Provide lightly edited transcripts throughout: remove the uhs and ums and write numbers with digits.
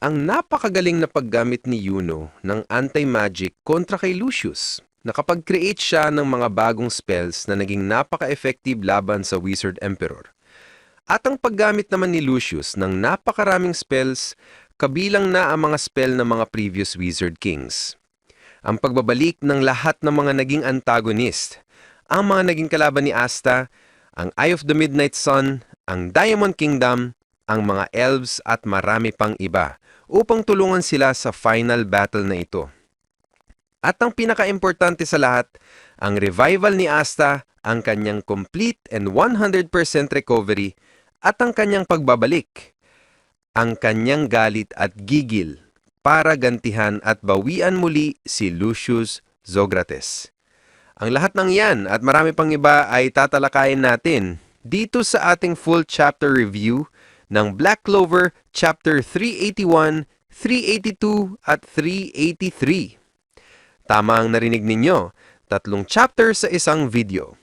ang napakagaling na paggamit ni Yuno ng anti-magic kontra kay Lucius. Nakapag-create siya ng mga bagong spells na naging napaka-effective laban sa Wizard Emperor. At ang paggamit naman ni Lucius ng napakaraming spells, kabilang na ang mga spell ng mga previous Wizard Kings. Ang pagbabalik ng lahat ng mga naging antagonist, ang mga naging kalaban ni Asta, ang Eye of the Midnight Sun, ang Diamond Kingdom, ang mga elves at marami pang iba upang tulungan sila sa final battle na ito. At ang pinaka-importante sa lahat, ang revival ni Asta, ang kanyang complete and 100% recovery at ang kanyang pagbabalik, ang kanyang galit at gigil para gantihan at bawian muli si Lucius Zogrates. Ang lahat ng yan at marami pang iba ay tatalakayin natin dito sa ating full chapter review ng Black Clover Chapter 381, 382 at 383. Tama ang narinig ninyo, 3 chapter sa isang video.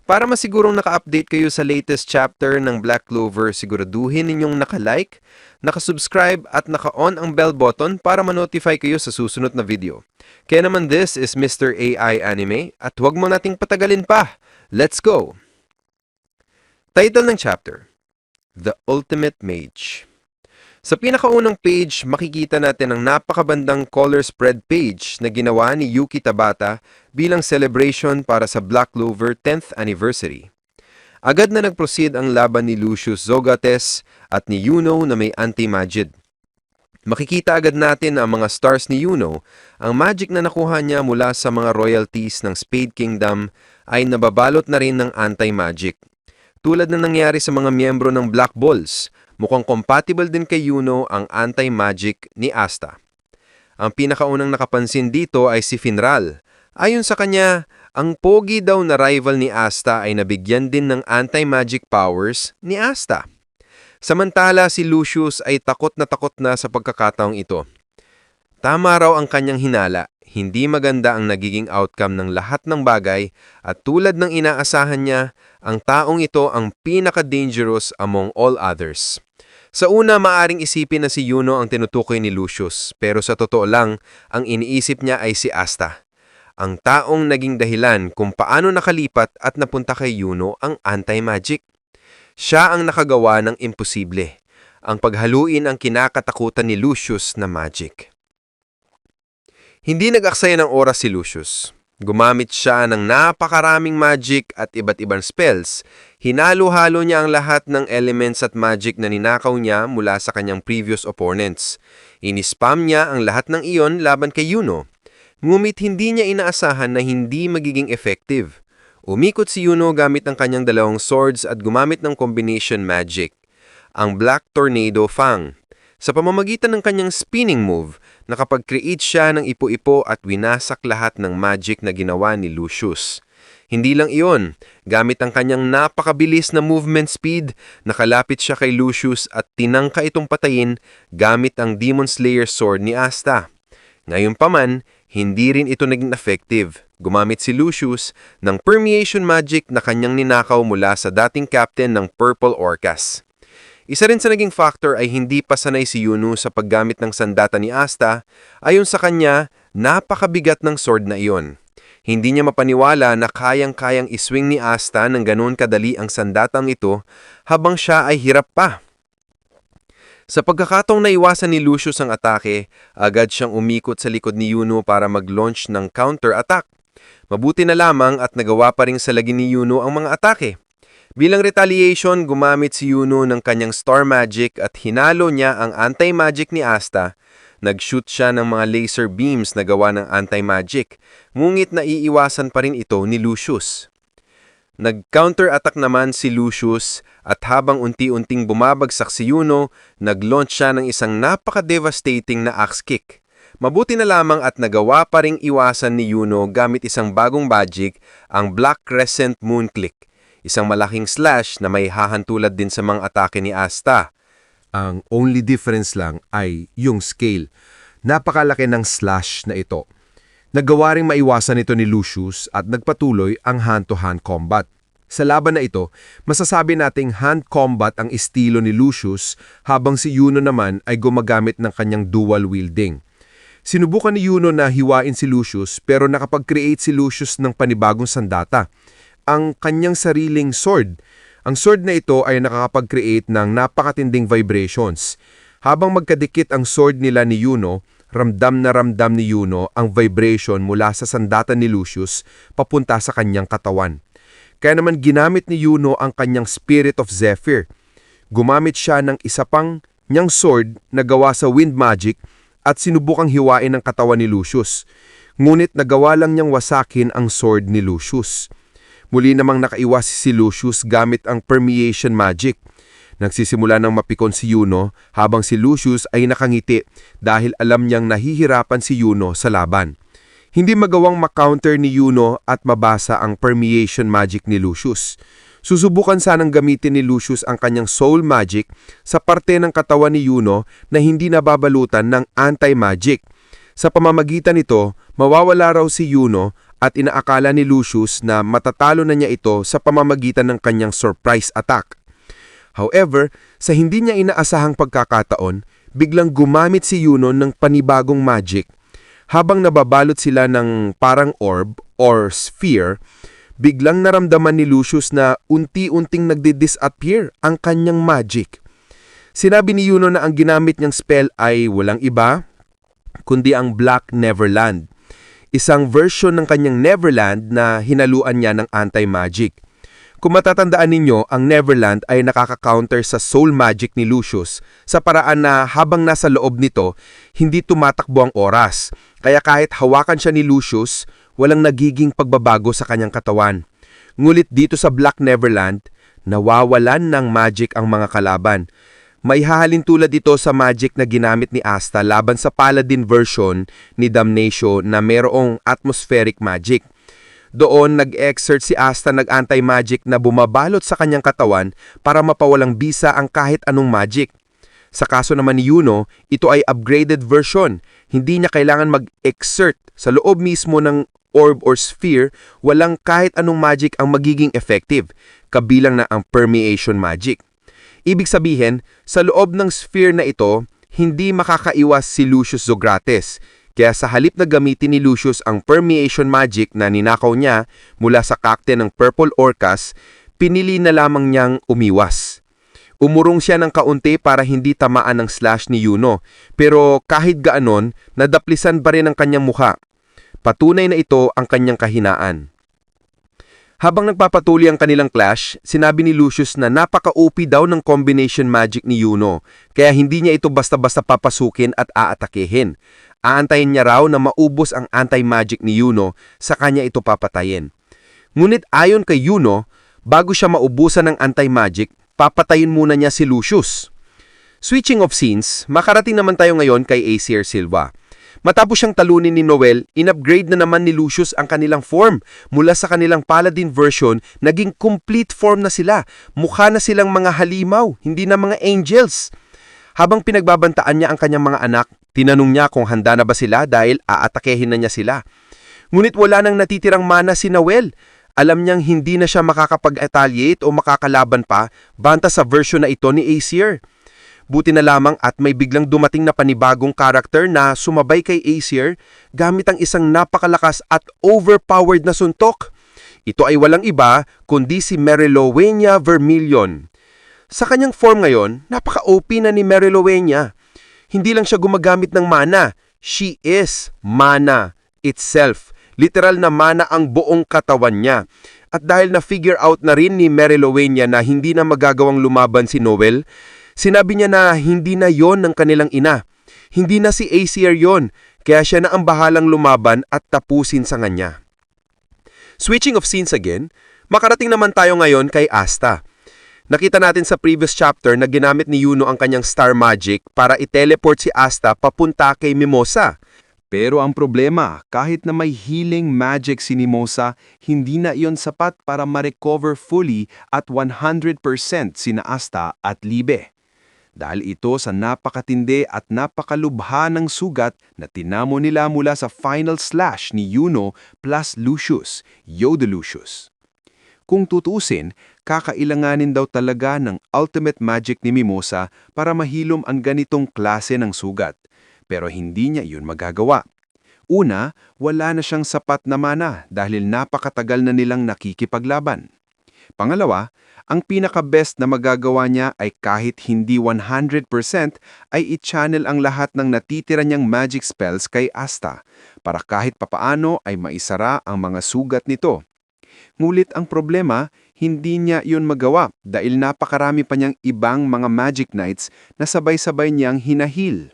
Para masigurong naka-update kayo sa latest chapter ng Black Clover, siguraduhin ninyong naka-like, naka-subscribe at naka-on ang bell button para ma-notify kayo sa susunod na video. Kaya naman this is Mr. AI Anime at huwag mo nating patagalin pa. Let's go! Title ng chapter, The Ultimate Mage. Sa pinakaunang page, makikita natin ang napakabandang color spread page na ginawa ni Yuki Tabata bilang celebration para sa Black Clover 10th anniversary. Agad na nag-proceed ang laban ni Lucius Zogrates at ni Yuno na may anti-magic. Makikita agad natin ang mga stars ni Yuno, ang magic na nakuha niya mula sa mga royalties ng Spade Kingdom ay nababalot na rin ng anti-magic. Tulad na nangyari sa mga miyembro ng Black Bulls, mukhang compatible din kay Yuno ang anti-magic ni Asta. Ang pinakaunang nakapansin dito ay si Finral. Ayon sa kanya, ang pogi daw na rival ni Asta ay nabigyan din ng anti-magic powers ni Asta. Samantala si Lucius ay takot na sa pagkakataong ito. Tama raw ang kanyang hinala, hindi maganda ang nagiging outcome ng lahat ng bagay at tulad ng inaasahan niya, ang taong ito ang pinaka-dangerous among all others. Sa una, maaring isipin na si Yuno ang tinutukoy ni Lucius, pero sa totoo lang, ang iniisip niya ay si Asta. Ang taong naging dahilan kung paano nakalipat at napunta kay Yuno ang anti-magic. Siya ang nakagawa ng imposible, ang paghaluin ang kinakatakutan ni Lucius na magic. Hindi nag-aksaya ng oras si Lucius. Gumamit siya ng napakaraming magic at iba't ibang spells. Hinalo-halo niya ang lahat ng elements at magic na ninakaw niya mula sa kanyang previous opponents. Inispam niya ang lahat ng iyon laban kay Yuno. Ngunit hindi niya inaasahan na hindi magiging effective. Umikot si Yuno gamit ang kanyang 2 swords at gumamit ng combination magic, ang Black Tornado Fang. Sa pamamagitan ng kanyang spinning move, nakapag-create siya ng ipo-ipo at winasak lahat ng magic na ginawa ni Lucius. Hindi lang iyon, gamit ang kanyang napakabilis na movement speed, nakalapit siya kay Lucius at tinangka itong patayin gamit ang Demon Slayer sword ni Asta. Ngayon pa man, hindi rin ito naging effective. Gumamit si Lucius ng permeation magic na kanyang ninakaw mula sa dating captain ng Purple Orcas. Isa rin sa naging factor ay hindi pa sanay si Yuno sa paggamit ng sandata ni Asta. Ayon sa kanya, napakabigat ng sword na iyon. Hindi niya mapaniwala na kayang-kayang iswing ni Asta ng ganoon kadali ang sandatang ito habang siya ay hirap pa. Sa pagkakataong naiwasan ni Lucius ang atake, agad siyang umikot sa likod ni Yuno para mag-launch ng counter-attack. Mabuti na lamang at nagawa pa rin salagin ni Yuno ang mga atake. Bilang retaliation, gumamit si Yuno ng kanyang Star Magic at hinalo niya ang anti-magic ni Asta. Nag-shoot siya ng mga laser beams na gawa ng anti-magic, ngunit naiiwasan pa rin ito ni Lucius. Nag-counter-attack naman si Lucius at habang unti-unting bumabagsak si Yuno, nag-launch siya ng isang napaka-devastating na axe kick. Mabuti na lamang at nagawa pa ring iwasan ni Yuno gamit isang bagong magic, ang Black Crescent Moon Click. Isang malaking slash na may hahantulad din sa mga atake ni Asta. Ang only difference lang ay yung scale. Napakalaki ng slash na ito. Nagawa ring maiwasan ito ni Lucius at nagpatuloy ang hand-to-hand combat. Sa laban na ito, masasabi nating hand combat ang estilo ni Lucius habang si Yuno naman ay gumagamit ng kanyang dual wielding. Sinubukan ni Yuno na hiwain si Lucius pero nakapag-create si Lucius ng panibagong sandata, ang kanyang sariling sword. Ang sword na ito ay nakakapag-create ng napakatinding vibrations. Habang magkadikit ang sword nila ni Yuno, ramdam ni Yuno ang vibration mula sa sandata ni Lucius papunta sa kanyang katawan. Kaya naman ginamit ni Yuno ang kanyang Spirit of Zephyr. Gumamit siya ng isa pang niyang sword na gawa sa wind magic at sinubukang hiwain ang katawan ni Lucius. Ngunit nagawa lang niyang wasakin ang sword ni Lucius. Muli namang nakaiwas si Lucius gamit ang permeation magic. Nagsisimula ng mapikon si Yuno habang si Lucius ay nakangiti dahil alam niyang nahihirapan si Yuno sa laban. Hindi magawang makounter ni Yuno at mabasa ang permeation magic ni Lucius. Susubukan sanang gamitin ni Lucius ang kanyang soul magic sa parte ng katawan ni Yuno na hindi nababalutan ng anti-magic. Sa pamamagitan nito, mawawala raw si Yuno at inaakala ni Lucius na matatalo na niya ito sa pamamagitan ng kanyang surprise attack. However, sa hindi niya inaasahang pagkakataon, biglang gumamit si Yuno ng panibagong magic. Habang nababalot sila ng parang orb or sphere, biglang naramdaman ni Lucius na unti-unting nagdi-disappear ang kanyang magic. Sinabi ni Yuno na ang ginamit niyang spell ay walang iba, kundi ang Black Neverland. Isang version ng kanyang Neverland na hinaluan niya ng anti-magic. Kung matatandaan ninyo, ang Neverland ay nakaka-counter sa soul magic ni Lucius sa paraan na habang nasa loob nito, hindi tumatakbo ang oras. Kaya kahit hawakan siya ni Lucius, walang nagiging pagbabago sa kanyang katawan. Ngulit dito sa Black Neverland, nawawalan ng magic ang mga kalaban. May hahalin tulad ito sa magic na ginamit ni Asta laban sa Paladin version ni Damnation na mayroong atmospheric magic. Doon nag-exert si Asta ng anti-magic na bumabalot sa kanyang katawan para mapawalang bisa ang kahit anong magic. Sa kaso naman ni Yuno, ito ay upgraded version. Hindi niya kailangan mag-exert sa loob mismo ng orb or sphere, walang kahit anong magic ang magiging effective, kabilang na ang permeation magic. Ibig sabihin, sa loob ng sphere na ito, hindi makakaiwas si Lucius Zografes. Kaya sa halip na gamitin ni Lucius ang permeation magic na ninakaw niya mula sa kakte ng Purple Orcas, pinili na lamang niyang umiwas. Umurong siya ng kaunti para hindi tamaan ng slash ni Yuno, pero kahit gaanon, nadaplisan pa rin ang kanyang mukha. Patunay na ito ang kanyang kahinaan. Habang nagpapatuloy ang kanilang clash, sinabi ni Lucius na napaka-OP daw ng combination magic ni Yuno, kaya hindi niya ito basta-basta papasukin at aatakehin. Aantayin niya raw na maubos ang anti-magic ni Yuno, sa kanya ito papatayin. Ngunit ayon kay Yuno, bago siya maubusan ng anti-magic, papatayin muna niya si Lucius. Switching of scenes, makarating naman tayo ngayon kay Aesir Silva. Matapos siyang talunin ni Noel, in-upgrade na naman ni Lucius ang kanilang form. Mula sa kanilang Paladin version, naging complete form na sila. Mukha na silang mga halimaw, hindi na mga angels. Habang pinagbabantaan niya ang kanyang mga anak, tinanong niya kung handa na ba sila dahil aatakehin na niya sila. Ngunit wala nang natitirang mana si Noel. Alam niyang hindi na siya makakapag-retaliate o makakalaban pa banta sa version na ito ni Aesir. Buti na lamang at may biglang dumating na panibagong karakter na sumabay kay Aesir gamit ang isang napakalakas at overpowered na suntok. Ito ay walang iba kundi si Merilowenia Vermilion. Sa kanyang form ngayon, napaka-OP na ni Merilowenia. Hindi lang siya gumagamit ng mana, she is mana itself. Literal na mana ang buong katawan niya. At dahil na-figure out na rin ni Merilowenia na hindi na magagawang lumaban si Noel, sinabi niya na hindi na yon ng kanilang ina. Hindi na si Aesir yon, kaya siya na ang bahalang lumaban at tapusin sa kanya. Switching of scenes again, makarating naman tayo ngayon kay Asta. Nakita natin sa previous chapter na ginamit ni Yuno ang kanyang star magic para i-teleport si Asta papunta kay Mimosa. Pero ang problema, kahit na may healing magic si Mimosa, hindi na iyon sapat para ma-recover fully at 100% sina Asta at Libe. Dahil ito sa napakatindi at napakalubha ng sugat na tinamo nila mula sa final slash ni Yuno plus Lucius, Yoda Lucius. Kung tutuusin, kakailanganin daw talaga ng ultimate magic ni Mimosa para mahilom ang ganitong klase ng sugat. Pero hindi niya iyon magagawa. Una, wala na siyang sapat na mana dahil napakatagal na nilang nakikipaglaban. Pangalawa, ang pinaka-best na magagawa niya ay kahit hindi 100% ay i-channel ang lahat ng natitira niyang magic spells kay Asta para kahit papaano ay maisara ang mga sugat nito. Ngulit ang problema, hindi niya iyon magawa dahil napakarami pa niyang ibang mga magic knights na sabay-sabay niyang hinahil.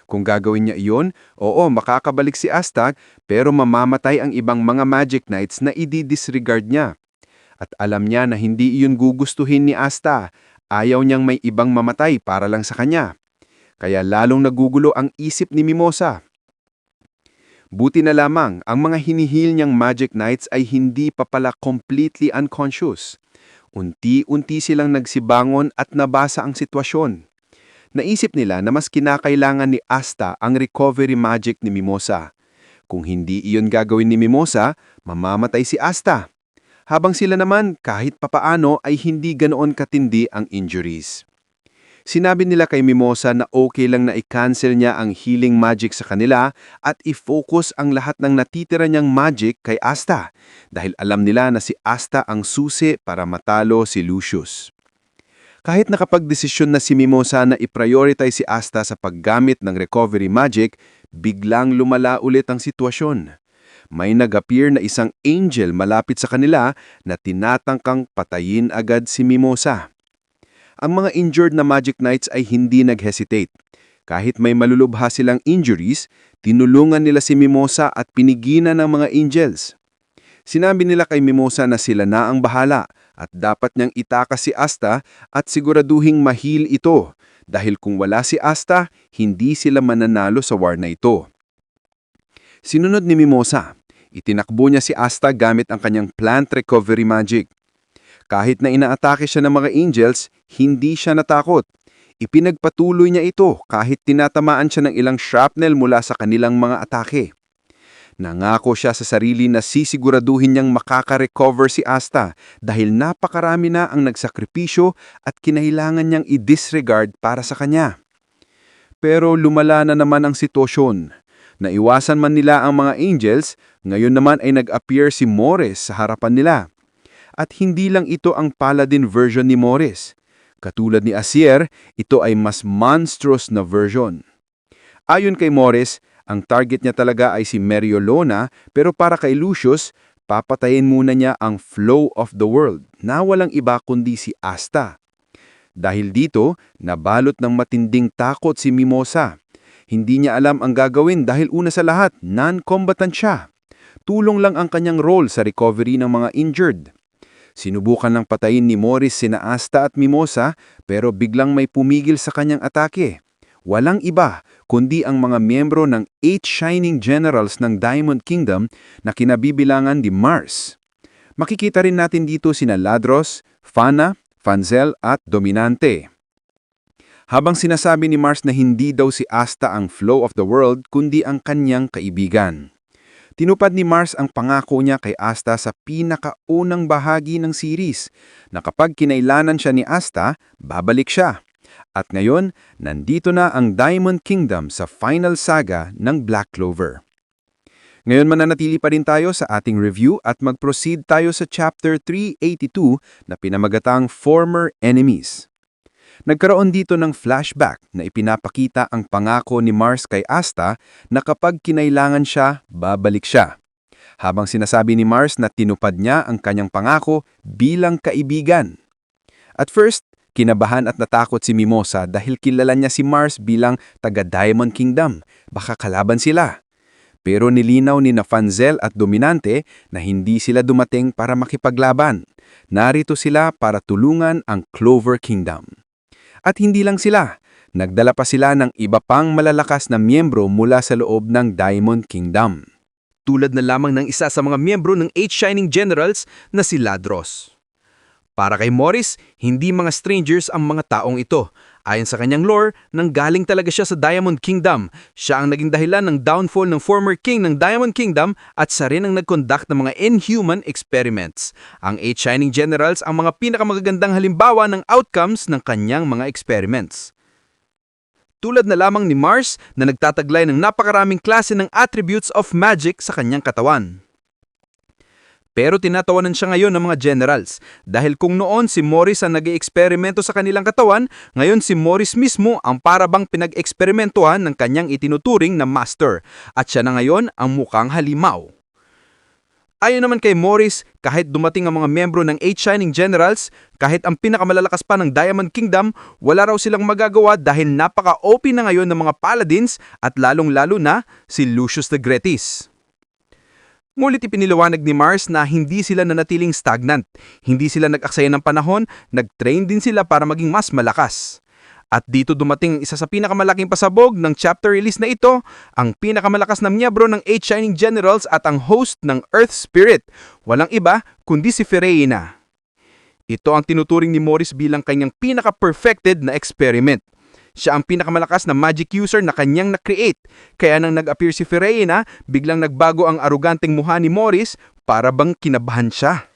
Kung gagawin niya iyon, oo, makakabalik si Asta pero mamamatay ang ibang mga magic knights na i-disregard niya. At alam niya na hindi iyon gugustuhin ni Asta. Ayaw niyang may ibang mamatay para lang sa kanya. Kaya lalong nagugulo ang isip ni Mimosa. Buti na lamang ang mga hinihil niyang magic knights ay hindi pa pala completely unconscious. Unti-unti silang nagsibangon at nabasa ang sitwasyon. Naisip nila na mas kinakailangan ni Asta ang recovery magic ni Mimosa. Kung hindi iyon gagawin ni Mimosa, mamamatay si Asta. Habang sila naman kahit papaano ay hindi ganoon katindi ang injuries. Sinabi nila kay Mimosa na okay lang na i-cancel niya ang healing magic sa kanila at i-focus ang lahat ng natitira niyang magic kay Asta dahil alam nila na si Asta ang susi para matalo si Lucius. Kahit nakapagdesisyon na si Mimosa na i-prioritize si Asta sa paggamit ng recovery magic, biglang lumala ulit ang sitwasyon. May nag-appear na isang angel malapit sa kanila na tinatangkang patayin agad si Mimosa. Ang mga injured na magic knights ay hindi nag-hesitate. Kahit may malulubha silang injuries, tinulungan nila si Mimosa at piniginan ng mga angels. Sinabi nila kay Mimosa na sila na ang bahala at dapat niyang itakas si Asta at siguraduhing mahil ito dahil kung wala si Asta, hindi sila mananalo sa war na ito. Sinunod ni Mimosa, itinakbo niya si Asta gamit ang kanyang plant recovery magic. Kahit na inaatake siya ng mga angels, hindi siya natakot. Ipinagpatuloy niya ito kahit tinatamaan siya ng ilang shrapnel mula sa kanilang mga atake. Nangako siya sa sarili na sisiguraduhin niyang makaka-recover si Asta dahil napakarami na ang nagsakripisyo at kinailangan niyang i-disregard para sa kanya. Pero lumala na naman ang sitwasyon. Naiwasan man nila ang mga angels, ngayon naman ay nag-appear si Mores sa harapan nila. At hindi lang ito ang paladin version ni Mores. Katulad ni Asier, ito ay mas monstrous na version. Ayon kay Mores, ang target niya talaga ay si Meriolona pero para kay Lucius, papatayin muna niya ang flow of the world na walang iba kundi si Asta. Dahil dito, nabalot ng matinding takot si Mimosa. Hindi niya alam ang gagawin dahil una sa lahat, non-combatant siya. Tulong lang ang kanyang role sa recovery ng mga injured. Sinubukan ng patayin ni Morris sina Asta at Mimosa pero biglang may pumigil sa kanyang atake. Walang iba kundi ang mga miyembro ng 8 Shining Generals ng Diamond Kingdom na kinabibilangan ni Mars. Makikita rin natin dito sina Ladros, Fana, Fanzel at Dominante. Habang sinasabi ni Mars na hindi daw si Asta ang flow of the world kundi ang kanyang kaibigan. Tinupad ni Mars ang pangako niya kay Asta sa pinakaunang bahagi ng series na kapag kinailanan siya ni Asta, babalik siya. At ngayon, nandito na ang Diamond Kingdom sa final saga ng Black Clover. Ngayon mananatili pa rin tayo sa ating review at mag-proceed tayo sa Chapter 382 na pinamagatang Former Enemies. Nagkaroon dito ng flashback na ipinapakita ang pangako ni Mars kay Asta na kapag kinailangan siya, babalik siya. Habang sinasabi ni Mars na tinupad niya ang kanyang pangako bilang kaibigan. At first, kinabahan at natakot si Mimosa dahil kilala niya si Mars bilang taga Diamond Kingdom. Baka kalaban sila. Pero nilinaw ni Fanzel at Dominante na hindi sila dumating para makipaglaban. Narito sila para tulungan ang Clover Kingdom. At hindi lang sila, nagdala pa sila ng iba pang malalakas na miyembro mula sa loob ng Diamond Kingdom. Tulad na lamang ng isa sa mga miyembro ng 8 Shining Generals na si Ladros. Para kay Morris, hindi mga strangers ang mga taong ito Ayon sa kanyang lore, nanggaling talaga siya sa Diamond Kingdom. Siya ang naging dahilan ng downfall ng former king ng Diamond Kingdom at siya rin ang nag-conduct ng mga inhuman experiments. Ang 8 Shining Generals ang mga pinakamagagandang halimbawa ng outcomes ng kanyang mga experiments. Tulad na lamang ni Mars na nagtataglay ng napakaraming klase ng attributes of magic sa kanyang katawan. Pero tinatawanan siya ngayon ng mga generals dahil kung noon si Morris ang nag-eeksperimento sa kanilang katawan, ngayon si Morris mismo ang parabang pinag-eksperimentuhan ng kanyang itinuturing na master at siya na ngayon ang mukhang halimaw. Ayon naman kay Morris, kahit dumating ang mga miyembro ng 8 Shining Generals, kahit ang pinakamalalakas pa ng Diamond Kingdom, wala raw silang magagawa dahil napaka-OP na ngayon ng mga paladins at lalong-lalo na si Lucius the Gretis. Ngunit ipiniliwanag ni Mars na hindi sila nanatiling stagnant, hindi sila nag-aksaya ng panahon, nag-train din sila para maging mas malakas. At dito dumating isa sa pinakamalaking pasabog ng chapter release na ito, ang pinakamalakas na miyembro ng 8 Shining Generals at ang host ng Earth Spirit, walang iba kundi si Ferreina. Ito ang tinuturing ni Morris bilang kanyang pinaka-perfected na experiment. Siya ang pinakamalakas na magic user na kanyang na-create, kaya nang nag-appear si Ferreina, biglang nagbago ang aruganteng mukha ni Morris para bang kinabahan siya.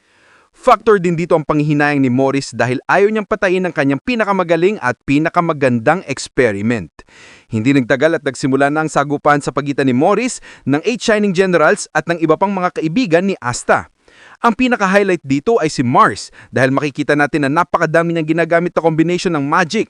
Factor din dito ang panghihinayang ni Morris dahil ayaw niyang patayin ang kanyang pinakamagaling at pinakamagandang experiment. Hindi nagtagal at nagsimula na ang sagupan sa pagitan ni Morris, ng 8 Shining Generals at ng iba pang mga kaibigan ni Asta. Ang pinaka-highlight dito ay si Mars dahil makikita natin na napakadami niyang ginagamit na combination ng magic.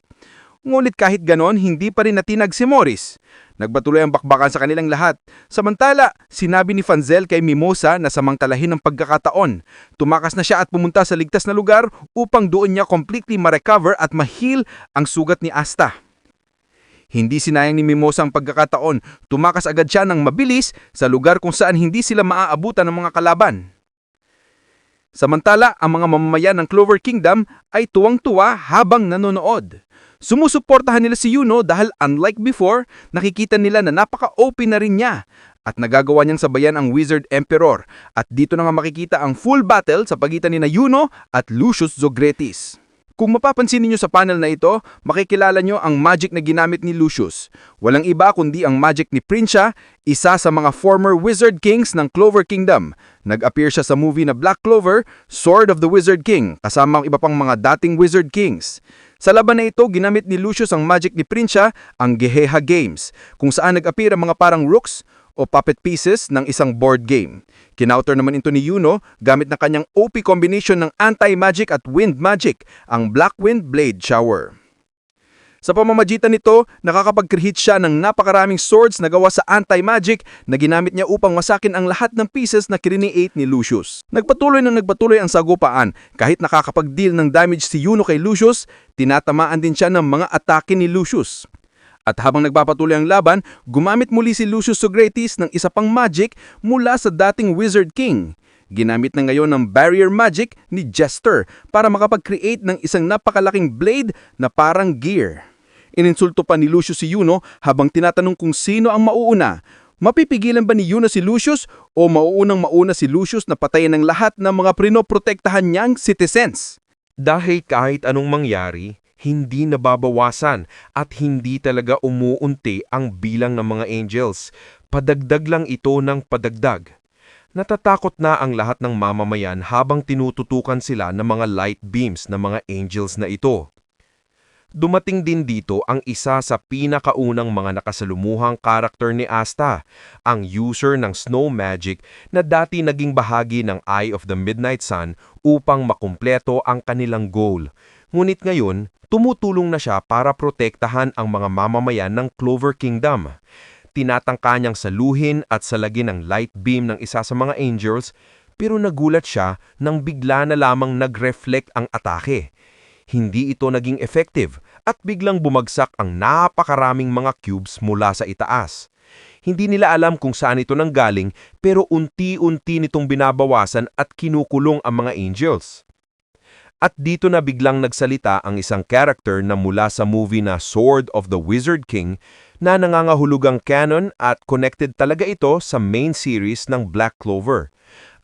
Ngunit kahit ganon, hindi pa rin natinag si Morris. Nagpatuloy ang bakbakan sa kanilang lahat. Samantala, sinabi ni Fanzel kay Mimosa na samantalahin ang pagkakataon. Tumakas na siya at pumunta sa ligtas na lugar upang doon niya completely ma-recover at ma-heal ang sugat ni Asta. Hindi sinayang ni Mimosa ang pagkakataon. Tumakas agad siya ng mabilis sa lugar kung saan hindi sila maaabutan ng mga kalaban. Samantala, ang mga mamamayan ng Clover Kingdom ay tuwang-tuwa habang nanonood. Sumusuportahan nila si Yuno dahil unlike before, nakikita nila na napaka-OP na rin niya at nagagawa niyang sabayan ang Wizard Emperor at dito na nga makikita ang full battle sa pagitan ni Yuno at Lucius Zogretis. Kung mapapansin niyo sa panel na ito, makikilala niyo ang magic na ginamit ni Lucius. Walang iba kundi ang magic ni Prinsya, isa sa mga former Wizard Kings ng Clover Kingdom. Nag-appear siya sa movie na Black Clover, Sword of the Wizard King, kasama ang iba pang mga dating Wizard Kings. Sa laban na ito, ginamit ni Lucius ang magic ni Prinsya, ang Geheha Games, kung saan nag-appear ang mga parang rooks o puppet pieces ng isang board game. Kinouter naman ito ni Yuno gamit ng kanyang OP combination ng anti-magic at wind magic, ang Black Wind Blade Shower. Sa pamamagitan nito, nakakapag-create siya ng napakaraming swords na gawa sa anti-magic na ginamit niya upang masakin ang lahat ng pieces na krineate ni Lucius. Nagpatuloy ang sagupaan. Kahit nakakapag-deal ng damage si Yuno kay Lucius, tinatamaan din siya ng mga atake ni Lucius. At habang nagpapatuloy ang laban, gumamit muli si Lucius Zogretis ng isa pang magic mula sa dating Wizard King. Ginamit na ngayon ng barrier magic ni Jester para makapag-create ng isang napakalaking blade na parang gear. Ininsulto pa ni Lucius si Yuno habang tinatanong kung sino ang mauuna. Mapipigilan ba ni Yuno si Lucius o mauna si Lucius na patayin ng lahat ng mga prinoprotektahan niyang citizens? Dahil kahit anong mangyari, hindi nababawasan at hindi talaga umuunti ang bilang ng mga angels. Padagdag lang ito ng padagdag. Natatakot na ang lahat ng mamamayan habang tinututukan sila ng mga light beams ng mga angels na ito. Dumating din dito ang isa sa pinakaunang mga nakasalumuhang karakter ni Asta, ang user ng snow magic na dati naging bahagi ng Eye of the Midnight Sun upang makumpleto ang kanilang goal. Ngunit ngayon, tumutulong na siya para protektahan ang mga mamamayan ng Clover Kingdom. Tinatangka niyang saluhin at salagin ang light beam ng isa sa mga angels, pero nagulat siya nang bigla na lamang nag-reflect ang atake. Hindi ito naging effective at biglang bumagsak ang napakaraming mga cubes mula sa itaas. Hindi nila alam kung saan ito nanggaling pero unti-unti nitong binabawasan at kinukulong ang mga angels. At dito na biglang nagsalita ang isang character na mula sa movie na Sword of the Wizard King na nangangahulugang canon at connected talaga ito sa main series ng Black Clover.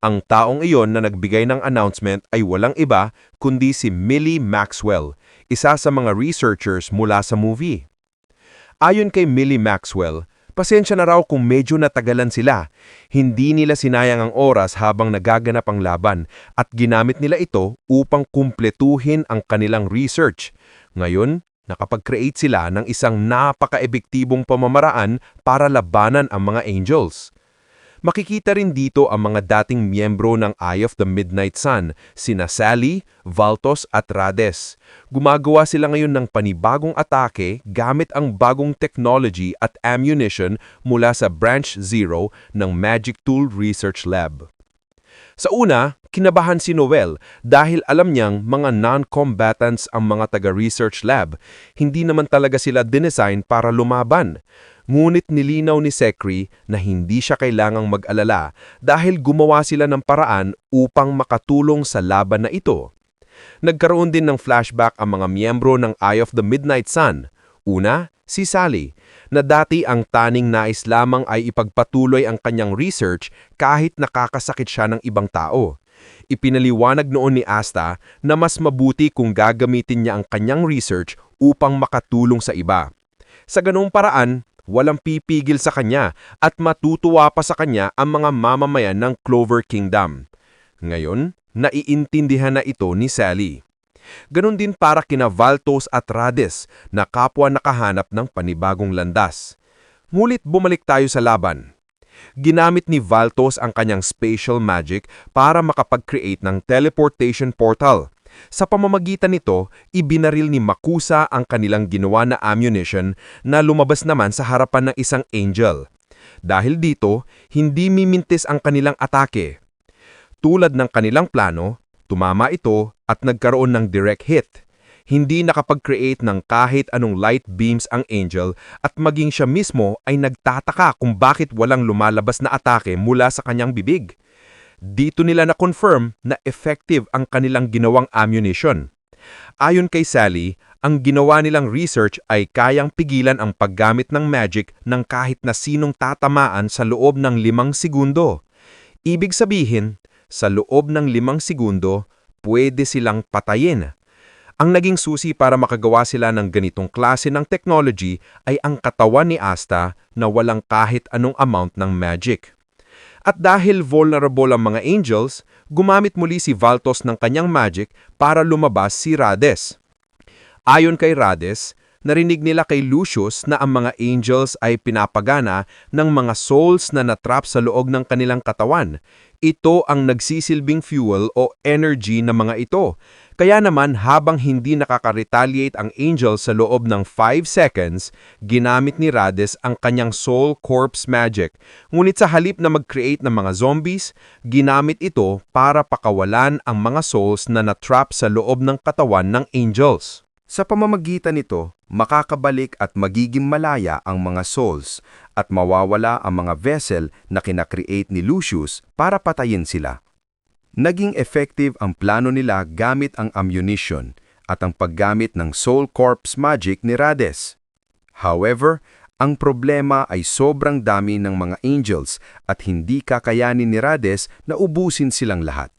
Ang taong iyon na nagbigay ng announcement ay walang iba kundi si Millie Maxwell, isa sa mga researchers mula sa movie. Ayon kay Millie Maxwell, pasensya na raw kung medyo natagalan sila. Hindi nila sinayang ang oras habang nagaganap ang laban at ginamit nila ito upang kumpletuhin ang kanilang research. Ngayon, nakapag-create sila ng isang napaka-ebektibong pamamaraan para labanan ang mga Angels. Makikita rin dito ang mga dating miyembro ng Eye of the Midnight Sun, sina Sally, Valtos at Rades. Gumagawa sila ngayon ng panibagong atake gamit ang bagong technology at ammunition mula sa Branch Zero ng Magic Tool Research Lab. Sa una, kinabahan si Noel dahil alam niyang mga non-combatants ang mga taga-research lab. Hindi naman talaga sila dinesign para lumaban. Ngunit nilinaw ni Sekri na hindi siya kailangang mag-alala dahil gumawa sila ng paraan upang makatulong sa laban na ito. Nagkaroon din ng flashback ang mga miyembro ng Eye of the Midnight Sun. Una, si Sally, na dati ang taning nais lamang ay ipagpatuloy ang kanyang research kahit nakakasakit siya ng ibang tao. Ipinaliwanag noon ni Asta na mas mabuti kung gagamitin niya ang kanyang research upang makatulong sa iba. Sa ganung paraan, walang pipigil sa kanya at matutuwa pa sa kanya ang mga mamamayan ng Clover Kingdom. Ngayon, naiintindihan na ito ni Sally. Ganon din para kina Valtos at Rades na kapwa nakahanap ng panibagong landas. Ngunit bumalik tayo sa laban. Ginamit ni Valtos ang kanyang spatial magic para makapag-create ng teleportation portal. Sa pamamagitan nito, ibinaril ni Makusa ang kanilang ginawa na ammunition na lumabas naman sa harapan ng isang angel. Dahil dito, hindi mimintis ang kanilang atake. Tulad ng kanilang plano, tumama ito at nagkaroon ng direct hit. Hindi nakapag-create ng kahit anong light beams ang angel at maging siya mismo ay nagtataka kung bakit walang lumalabas na atake mula sa kanyang bibig. Dito nila na-confirm na effective ang kanilang ginawang ammunition. Ayon kay Sally, ang ginawa nilang research ay kayang pigilan ang paggamit ng magic ng kahit na sinong tatamaan sa loob ng 5 segundo. Ibig sabihin, sa loob ng 5 segundo, pwede silang patayin. Ang naging susi para makagawa sila ng ganitong klase ng technology ay ang katawan ni Asta na walang kahit anong amount ng magic. At dahil vulnerable ang mga angels, gumamit muli si Valtos ng kanyang magic para lumabas si Rades. Ayon kay Rades, narinig nila kay Lucius na ang mga angels ay pinapagana ng mga souls na natrap sa loob ng kanilang katawan. Ito ang nagsisilbing fuel o energy ng mga ito. Kaya naman habang hindi nakaka-retaliate ang angel sa loob ng 5 seconds, ginamit ni Rades ang kanyang soul corpse magic. Ngunit sa halip na mag-create ng mga zombies, ginamit ito para pakawalan ang mga souls na natrap sa loob ng katawan ng angels. Sa pamamagitan nito, makakabalik at magiging malaya ang mga souls at mawawala ang mga vessel na kinakreate ni Lucius para patayin sila. Naging effective ang plano nila gamit ang ammunition at ang paggamit ng Soul Corpse magic ni Rades. However, ang problema ay sobrang dami ng mga angels at hindi kakayanin ni Rades na ubusin silang lahat.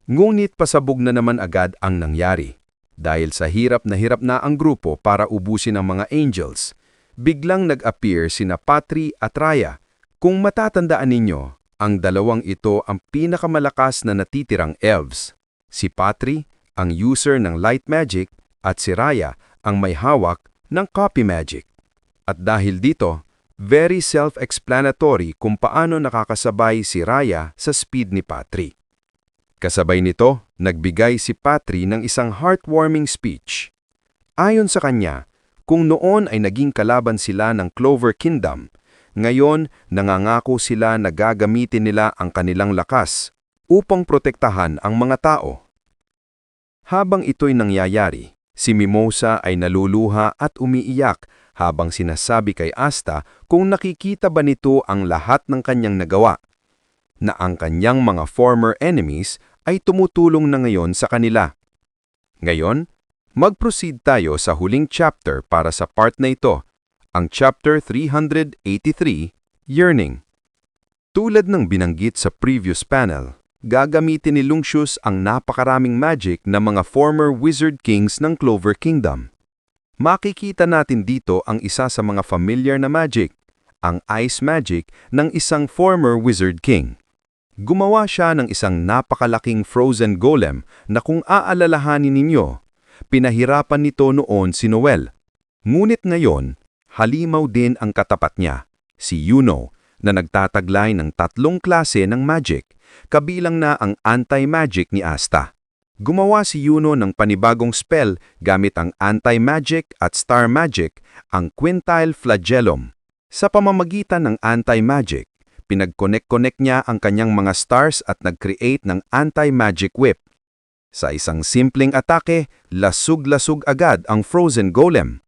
Ngunit pasabog na naman agad ang nangyari. Dahil sa hirap na ang grupo para ubusin ang mga angels, biglang nag-appear sina Patri at Raya. Kung matatandaan ninyo, ang dalawang ito ang pinakamalakas na natitirang elves. Si Patri, ang user ng light magic, at si Raya, ang may hawak ng copy magic. At dahil dito, very self-explanatory kung paano nakakasabay si Raya sa speed ni Patri. Kasabay nito, nagbigay si Patri ng isang heartwarming speech. Ayon sa kanya, kung noon ay naging kalaban sila ng Clover Kingdom, ngayon nangangako sila na gagamitin nila ang kanilang lakas upang protektahan ang mga tao. Habang ito'y nangyayari, si Mimosa ay naluluha at umiiyak habang sinasabi kay Asta kung nakikita ba nito ang lahat ng kanyang nagawa, na ang kanyang mga former enemies ay tumutulong na ngayon sa kanila. Ngayon, mag-proceed tayo sa huling chapter para sa part na ito, ang chapter 383, Yearning. Tulad ng binanggit sa previous panel, Gagamitin ni Lucius ang napakaraming magic ng mga former Wizard Kings ng Clover Kingdom. Makikita natin dito ang isa sa mga familiar na magic, ang Ice Magic ng isang former Wizard King. Gumawa siya ng isang napakalaking frozen golem na kung aalalahanin ninyo, pinahirapan nito noon si Noel. Ngunit ngayon, halimaw din ang katapat niya, si Yuno, na nagtataglay ng 3 klase ng magic, kabilang na ang anti-magic ni Asta. Gumawa si Yuno ng panibagong spell gamit ang anti-magic at star magic, ang Quintile Flagellum. Sa pamamagitan ng anti-magic, pinag-connect-connect niya ang kanyang mga stars at nag-create ng anti-magic whip. Sa isang simpleng atake, lasug-lasug agad ang frozen golem.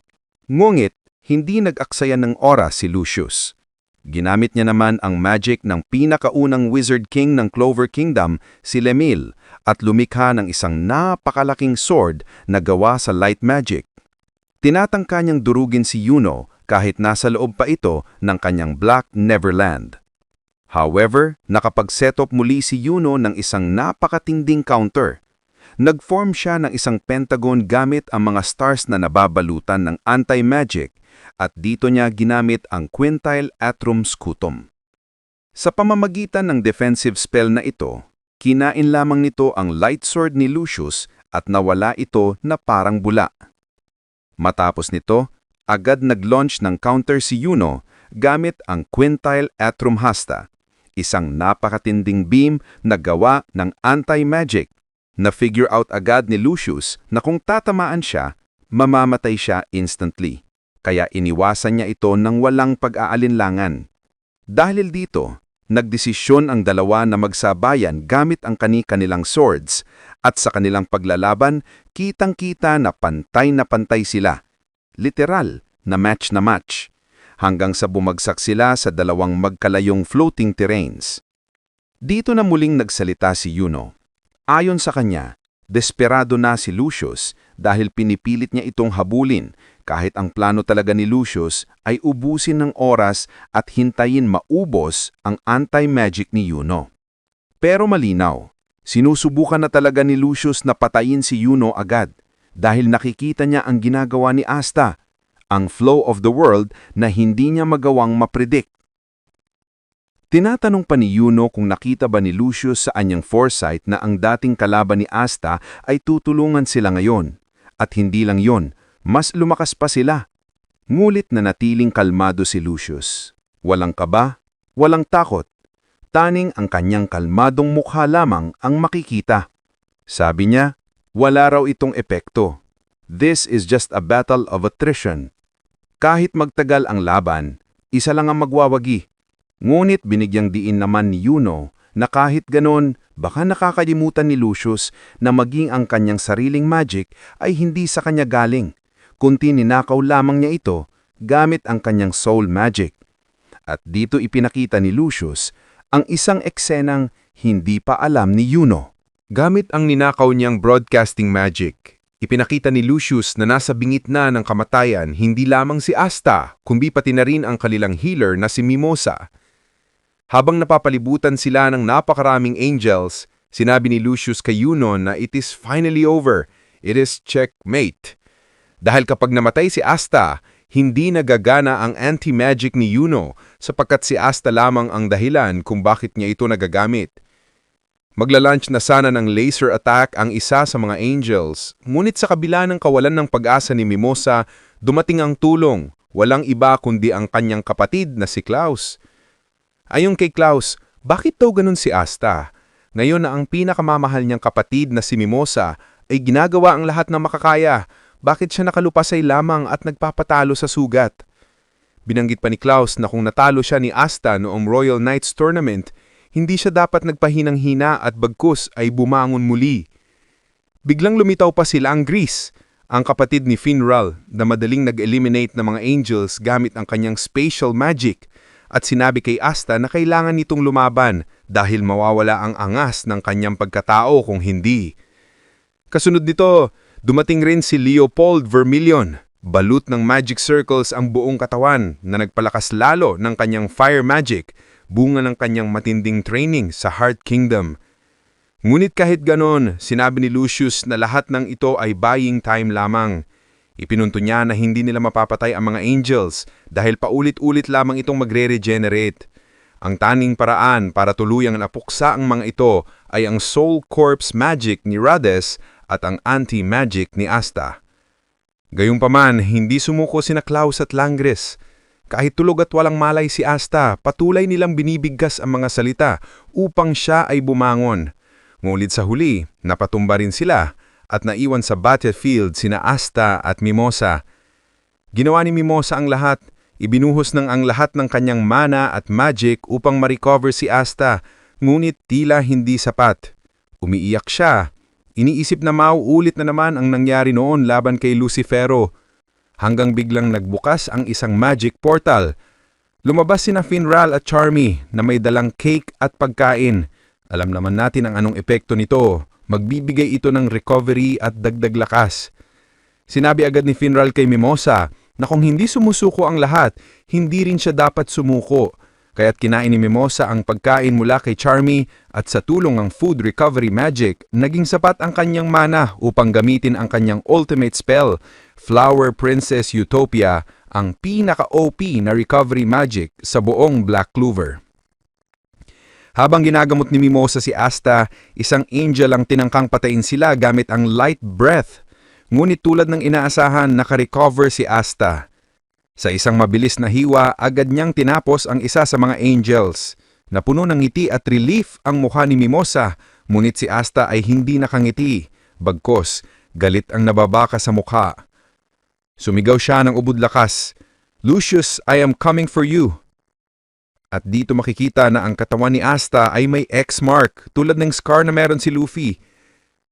Ngunit, hindi nag-aksaya ng oras si Lucius. Ginamit niya naman ang magic ng pinakaunang Wizard King ng Clover Kingdom, si Lemil, at lumikha ng isang napakalaking sword na gawa sa light magic. Tinatangka niyang durugin si Yuno kahit nasa loob pa ito ng kanyang Black Neverland. However, nakapag-set up muli si Yuno ng isang napakatinding counter. Nag-form siya ng isang pentagon gamit ang mga stars na nababalutan ng anti-magic at dito niya ginamit ang Quintile Atrum Scutum. Sa pamamagitan ng defensive spell na ito, kinain lamang nito ang light sword ni Lucius at nawala ito na parang bula. Matapos nito, agad nag-launch ng counter si Yuno gamit ang Quintile Atrum Hasta, isang napakatinding beam na gawa ng anti-magic. Na-figure out agad ni Lucius na kung tatamaan siya, mamamatay siya instantly. Kaya iniwasan niya ito ng walang pag-aalinlangan. Dahil dito, nagdesisyon ang dalawa na magsabayan gamit ang kani-kanilang swords at sa kanilang paglalaban, kitang-kita na pantay sila. Literal na match, hanggang sa bumagsak sila sa dalawang magkalayong floating terrains. Dito na muling nagsalita si Yuno. Ayon sa kanya, desperado na si Lucius dahil pinipilit niya itong habulin kahit ang plano talaga ni Lucius ay ubusin ng oras at hintayin maubos ang anti-magic ni Yuno. Pero malinaw, sinusubukan na talaga ni Lucius na patayin si Yuno agad dahil nakikita niya ang ginagawa ni Asta, ang flow of the world na hindi niya magawang mapredict. Tinatanong pa ni Yuno kung nakita ba ni Lucius sa anyang foresight na ang dating kalaban ni Asta ay tutulungan sila ngayon. At hindi lang yon, mas lumakas pa sila. Ngulit na natiling kalmado si Lucius. Walang kaba, walang takot. Taning ang kanyang kalmadong mukha lamang ang makikita. Sabi niya, wala raw itong epekto. This is just a battle of attrition. Kahit magtagal ang laban, isa lang ang magwawagi. Ngunit binigyang diin naman ni Yuno na kahit ganon, baka nakakalimutan ni Lucius na maging ang kanyang sariling magic ay hindi sa kanya galing, kundi ninakaw lamang niya ito gamit ang kanyang soul magic. At dito ipinakita ni Lucius ang isang eksenang hindi pa alam ni Yuno. Gamit ang ninakaw niyang broadcasting magic, ipinakita ni Lucius na nasa bingit na ng kamatayan hindi lamang si Asta, kundi pati na rin ang kanilang healer na si Mimosa. Habang napapalibutan sila ng napakaraming angels, sinabi ni Lucius kay Yuno na it is finally over, it is checkmate. Dahil kapag namatay si Asta, hindi nagagana ang anti-magic ni Yuno sapagkat si Asta lamang ang dahilan kung bakit niya ito nagagamit. Magla-launch na sana ng laser attack ang isa sa mga angels, ngunit sa kabila ng kawalan ng pag-asa ni Mimosa, dumating ang tulong, walang iba kundi ang kanyang kapatid na si Klaus. Ayon kay Klaus, bakit daw ganun si Asta? Ngayon na ang pinakamamahal niyang kapatid na si Mimosa ay ginagawa ang lahat ng makakaya, bakit siya nakalupasay lamang at nagpapatalo sa sugat? Binanggit pa ni Klaus na kung natalo siya ni Asta noong Royal Knights Tournament, hindi siya dapat nagpahinang-hina at bagkus ay bumangon muli. Biglang lumitaw pa sila ang Grease, ang kapatid ni Finral na madaling nag-eliminate ng mga angels gamit ang kanyang spatial magic, at sinabi kay Asta na kailangan nitong lumaban dahil mawawala ang angas ng kanyang pagkatao kung hindi. Kasunod nito, dumating rin si Leopold Vermilion. Balut ng magic circles ang buong katawan na nagpalakas lalo ng kanyang fire magic, bunga ng kanyang matinding training sa Heart Kingdom. Ngunit kahit ganon, sinabi ni Lucius na lahat ng ito ay buying time lamang. Ipinunto niya na hindi nila mapapatay ang mga angels dahil paulit-ulit lamang itong magre-regenerate. Ang tanging paraan para tuluyang napuksa ang mga ito ay ang Soul Corpse magic ni Rades at ang anti-magic ni Asta. Gayunpaman, hindi sumuko sina Klaus at Langris. Kahit tulog at walang malay si Asta, patuloy nilang binibigkas ang mga salita upang siya ay bumangon. Ngunit sa huli, napatumba rin sila at naiwan sa battlefield sina Asta at Mimosa. Ginawa ni Mimosa ang lahat, ibinuhos ang lahat ng kanyang mana at magic upang ma-recover si Asta, ngunit tila hindi sapat. Umiiyak siya. Iniisip na mauulit na naman ang nangyari noon laban kay Lucifero. Hanggang biglang nagbukas ang isang magic portal. Lumabas sina Finral at Charmy na may dalang cake at pagkain. Alam naman natin ang anong epekto nito. Magbibigay ito ng recovery at dagdag lakas. Sinabi agad ni Finral kay Mimosa na kung hindi sumusuko ang lahat, hindi rin siya dapat sumuko. Kaya't kinain ni Mimosa ang pagkain mula kay Charmy at sa tulong ng food recovery magic, naging sapat ang kanyang mana upang gamitin ang kanyang ultimate spell, Flower Princess Utopia, ang pinaka-OP na recovery magic sa buong Black Clover. Habang ginagamot ni Mimosa si Asta, isang angel ang tinangkang patayin sila gamit ang light breath. Ngunit tulad ng inaasahan, naka-recover si Asta. Sa isang mabilis na hiwa, agad niyang tinapos ang isa sa mga angels. Napuno ng ngiti at relief ang mukha ni Mimosa, ngunit si Asta ay hindi nakangiti. Bagkos, galit ang nababaka sa mukha. Sumigaw siya ng ubod lakas, "Lucius, I am coming for you." At dito makikita na ang katawan ni Asta ay may X mark tulad ng scar na meron si Luffy.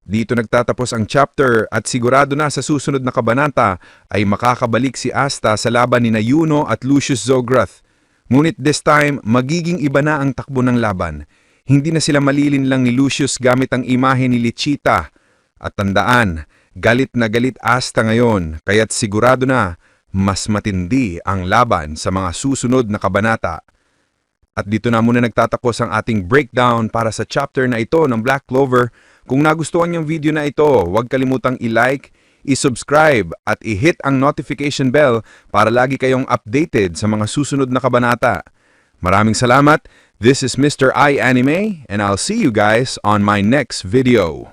Dito nagtatapos ang chapter at sigurado na sa susunod na kabanata ay makakabalik si Asta sa laban ni Yuno at Lucius Zograth. Ngunit this time, magiging iba na ang takbo ng laban. Hindi na sila malilin lang ni Lucius gamit ang imahe ni Lichita. At tandaan, galit na galit Asta ngayon, kaya't sigurado na mas matindi ang laban sa mga susunod na kabanata. At dito na muna nagtatapos ang ating breakdown para sa chapter na ito ng Black Clover. Kung nagustuhan yung video na ito, huwag kalimutang i-like, i-subscribe at i-hit ang notification bell para lagi kayong updated sa mga susunod na kabanata. Maraming salamat. This is Mr. I Anime and I'll see you guys on my next video.